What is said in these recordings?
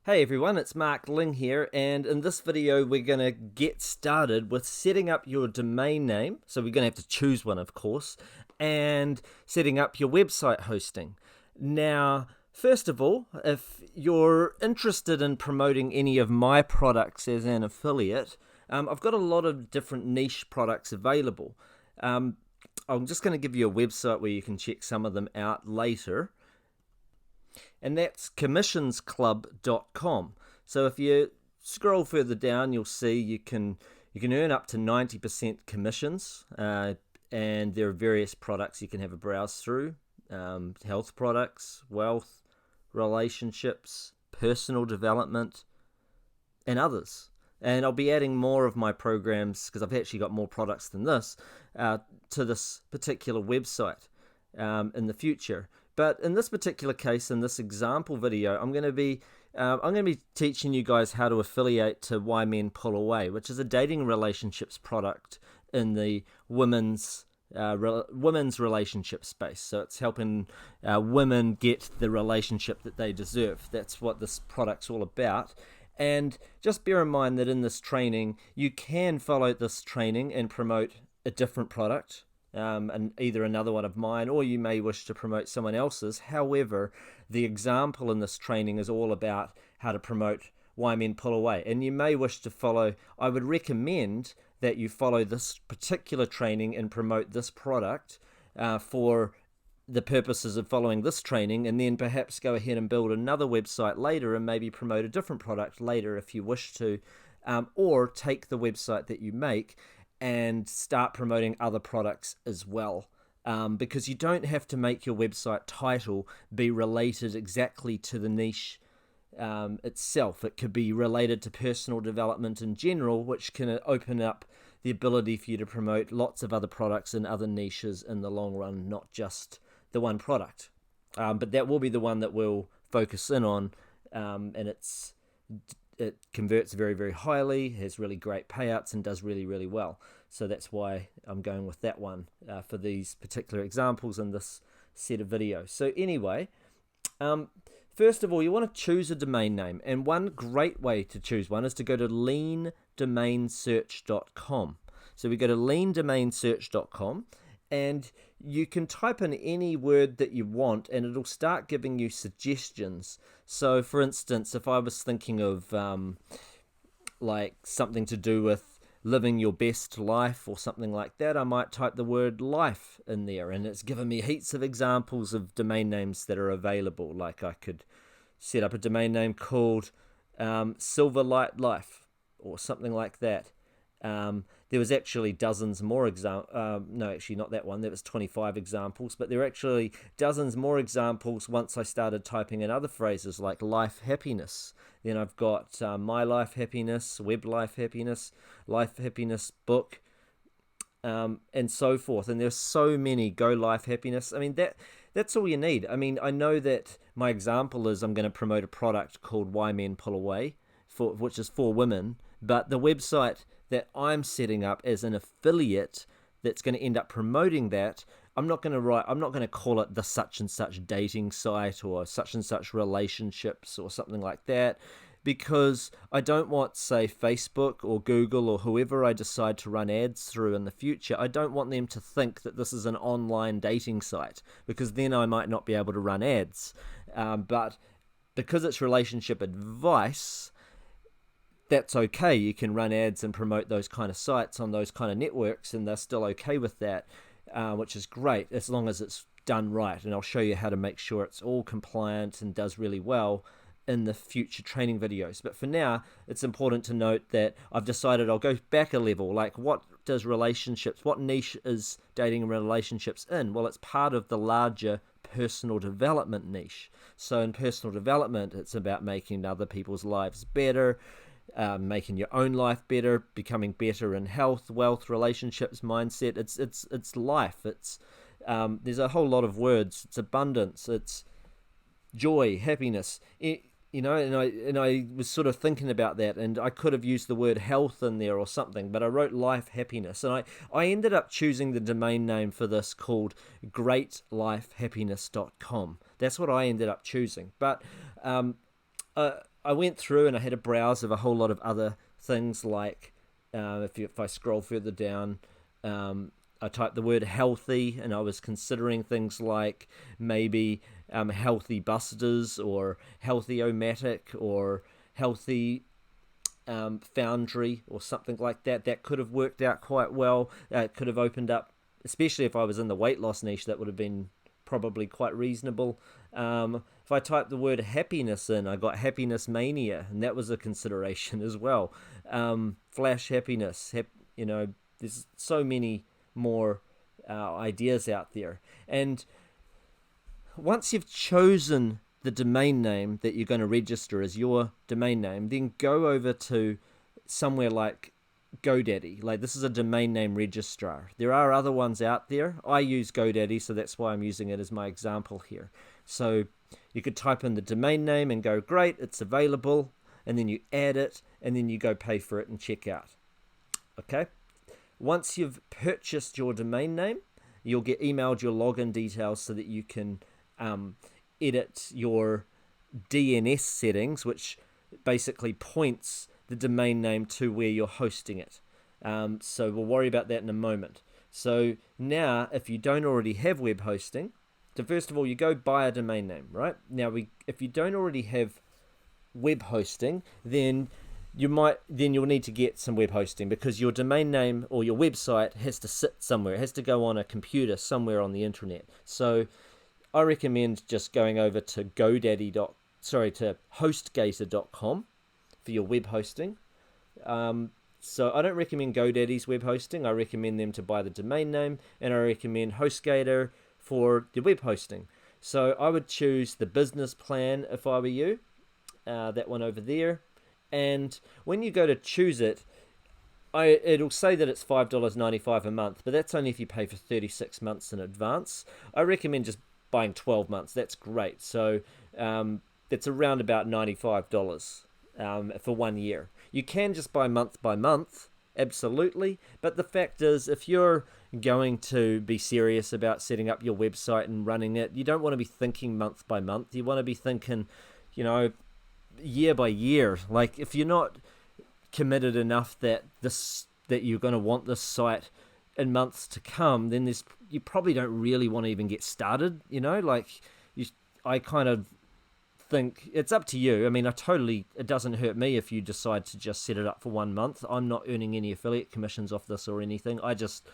Hey everyone, it's Mark Ling here, and in this video we're going to get started with setting up your domain name. So we're going to have to choose one, of course, and setting up your website hosting. Now, first of all, if you're interested in promoting any of my products as an affiliate, I've got a lot of different niche products available. I'm just going to give you a website where you can check some of them out later. And that's commissionsclub.com. So if you scroll further down, you'll see you can earn up to 90% commissions, and there are various products you can have a browse through: health products, wealth, relationships, personal development, and others. And I'll be adding more of my programs, because I've actually got more products than this, to this particular website in the future. But in this particular case, in this example video, I'm going to be teaching you guys how to affiliate to Why Men Pull Away, which is a dating relationships product in the women's relationship space. So it's helping women get the relationship that they deserve. That's what this product's all about. And just bear in mind that in this training, you can follow this training and promote a different product, and either another one of mine, or you may wish to promote someone else's. However, the example in this training is all about how to promote Why Men Pull Away, and you may wish to follow. I would recommend that you follow this particular training and promote this product for the purposes of following this training, and then perhaps go ahead and build another website later and maybe promote a different product later if you wish to, or take the website that you make and start promoting other products as well, because you don't have to make your website title be related exactly to the niche itself. It could be related to personal development in general, which can open up the ability for you to promote lots of other products in other niches in the long run, not just the one product. But that will be the one that we'll focus in on, and it converts very, very highly, has really great payouts, and does really, really well. So that's why I'm going with that one for these particular examples in this set of videos. So anyway, first of all, you want to choose a domain name. And one great way to choose one is to go to leandomainsearch.com. So we go to leandomainsearch.com, and you can type in any word that you want, and it'll start giving you suggestions. So for instance, if I was thinking of like something to do with living your best life or something like that, I might type the word life in there, and it's given me heaps of examples of domain names that are available. Like I could set up a domain name called Silverlight Life or something like that. There was actually dozens more no, actually not that one. There was 25 examples, but there are actually dozens more examples once I started typing in other phrases like life happiness. Then I've got my life happiness, web life happiness book, and so forth. And there's so many. Go life happiness. I mean, that's all you need. I mean, I know that my example is I'm going to promote a product called Why Men Pull Away, which is for women, but the website that I'm setting up as an affiliate that's going to end up promoting that, I'm not going to call it the such and such dating site or such and such relationships or something like that, because I don't want, say, Facebook or Google or whoever I decide to run ads through in the future, I don't want them to think that this is an online dating site, because then I might not be able to run ads. But because it's relationship advice, that's okay. You can run ads and promote those kind of sites on those kind of networks, and they're still okay with that, which is great, as long as it's done right. And I'll show you how to make sure it's all compliant and does really well in the future training videos. But for now, it's important to note that I've decided I'll go back a level. Like, what niche is dating and relationships in? Well, it's part of the larger personal development niche. So in personal development, it's about making other people's lives better, making your own life better, becoming better in health, wealth, relationships, mindset. It's life. It's there's a whole lot of words. It's abundance. It's joy, happiness. And I was sort of thinking about that, and I could have used the word health in there or something, but I wrote life, happiness, and I ended up choosing the domain name for this called greatlifehappiness.com. That's what I ended up choosing. But I went through and I had a browse of a whole lot of other things like if I scroll further down, I typed the word healthy, and I was considering things like maybe healthy busters or healthy-o-matic or healthy foundry or something like that. That could have worked out quite well. It could have opened up, especially if I was in the weight loss niche, that would have been probably quite reasonable. If I typed the word happiness in, I got happiness mania, and that was a consideration as well. Flash happiness, there's so many more ideas out there. And once you've chosen the domain name that you're going to register as your domain name, then go over to somewhere like GoDaddy. Like, this is a domain name registrar. There are other ones out there. I use GoDaddy, so that's why I'm using it as my example here. So you could type in the domain name and go, great, it's available, and then you add it, and then you go pay for it and check out. Okay? Once you've purchased your domain name, you'll get emailed your login details so that you can edit your DNS settings, which basically points the domain name to where you're hosting it. So we'll worry about that in a moment. So now, if you don't already have web hosting, so first of all, you go buy a domain name, right? Now, if you don't already have web hosting, then you'll need to get some web hosting, because your domain name or your website has to sit somewhere. It has to go on a computer somewhere on the internet. So I recommend just going over to to hostgator.com for your web hosting. So I don't recommend GoDaddy's web hosting. I recommend them to buy the domain name, and I recommend HostGator for the web hosting. So I would choose the business plan if I were you, that one over there. And when you go to choose it, it'll say that it's $5.95 a month, but that's only if you pay for 36 months in advance. I recommend just buying 12 months. That's great. So it's around about $95 for 1 year. You can just buy month by month, absolutely. But the fact is, if you're going to be serious about setting up your website and running it, you don't want to be thinking month by month. You want to be thinking, year by year. Like, if you're not committed enough that you're going to want this site in months to come, then you probably don't really want to even get started. I kind of think it's up to you. I mean, it doesn't hurt me if you decide to just set it up for 1 month. I'm not earning any affiliate commissions off this or anything. I just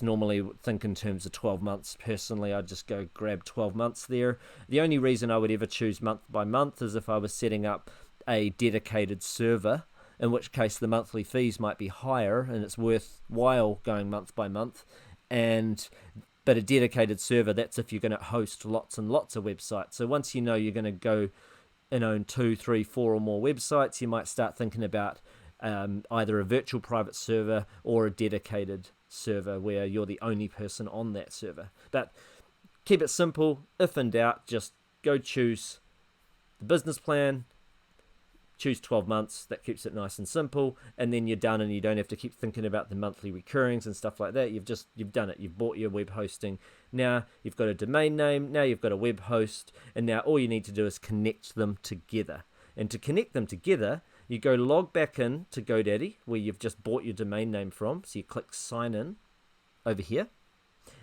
normally think in terms of 12 months. Personally, I'd just go grab 12 months there. The only reason I would ever choose month by month is if I was setting up a dedicated server, in which case the monthly fees might be higher and it's worthwhile going month by month. But a dedicated server, that's if you're going to host lots and lots of websites. So once you know you're going to go and own 2, 3, 4 or more websites, you might start thinking about either a virtual private server or a dedicated server where you're the only person on that server. But keep it simple. If in doubt, just go choose the business plan, choose 12 months. That keeps it nice and simple, and then you're done, and you don't have to keep thinking about the monthly recurrings and stuff like that. You've done it. You've bought your web hosting. Now you've got a domain name, now you've got a web host, and now all you need to do is connect them together. And to connect them together, you go log back in to GoDaddy, where you've just bought your domain name from. So you click sign in over here.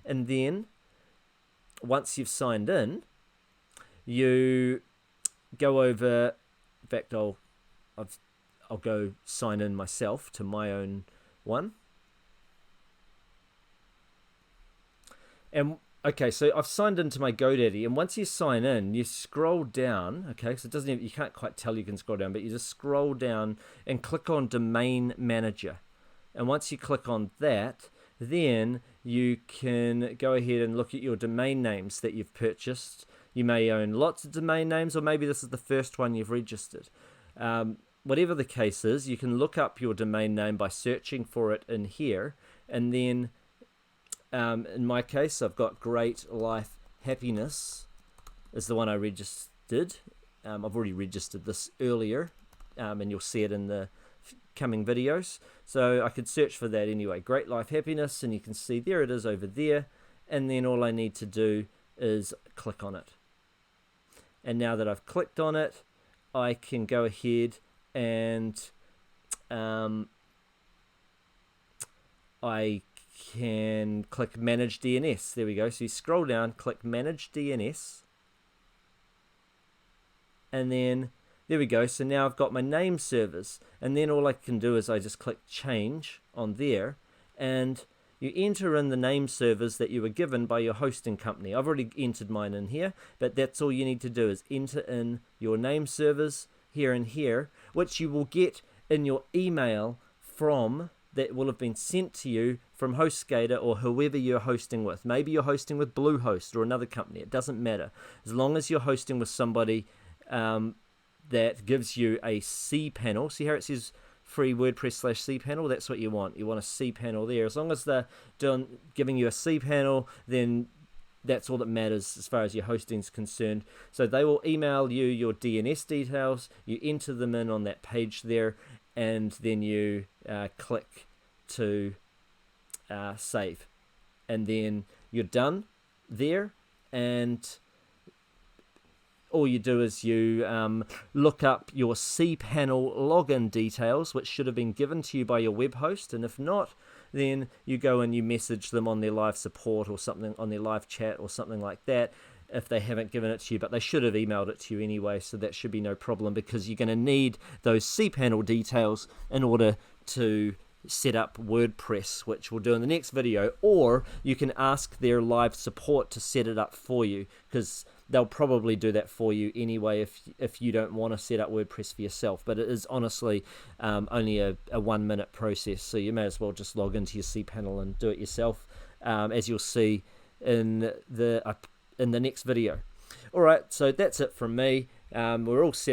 And then once you've signed in, you go over, in fact, I'll go sign in myself to my own one. And okay, so I've signed into my GoDaddy, and once you sign in, you scroll down. Okay, so you can't quite tell you can scroll down, but you just scroll down and click on Domain Manager. And once you click on that, then you can go ahead and look at your domain names that you've purchased. You may own lots of domain names, or maybe this is the first one you've registered. Whatever the case is, you can look up your domain name by searching for it in here, and then in my case, I've got Great Life Happiness is the one I registered. I've already registered this earlier, and you'll see it in the coming videos. So I could search for that anyway. Great Life Happiness, and you can see there it is over there. And then all I need to do is click on it. And now that I've clicked on it, I can go ahead and I can click Manage DNS. There we go. So you scroll down, click Manage DNS, and then there we go. So now I've got my name servers, and then all I can do is I just click Change on there, and you enter in the name servers that you were given by your hosting company. I've already entered mine in here, but that's all you need to do is enter in your name servers here and here, which you will get in your email from that will have been sent to you from HostGator or whoever you're hosting with. Maybe you're hosting with Bluehost or another company. It doesn't matter. As long as you're hosting with somebody that gives you a cPanel. See how it says free WordPress /cPanel? That's what you want. You want a cPanel there. As long as they're giving you a cPanel, then that's all that matters as far as your hosting is concerned. So they will email you your DNS details. You enter them in on that page there, and then you click to save, and then you're done there. And all you do is you look up your cPanel login details, which should have been given to you by your web host, and if not, then you go and you message them on their live support or something, on their live chat or something like that, if they haven't given it to you, but they should have emailed it to you anyway, so that should be no problem, because you're going to need those cPanel details in order to set up WordPress, which we'll do in the next video, or you can ask their live support to set it up for you, because they'll probably do that for you anyway if you don't want to set up WordPress for yourself. But it is honestly only a 1 minute process, so you may as well just log into your cPanel and do it yourself, as you'll see in the next video. Alright, so that's it from me. We're all set up.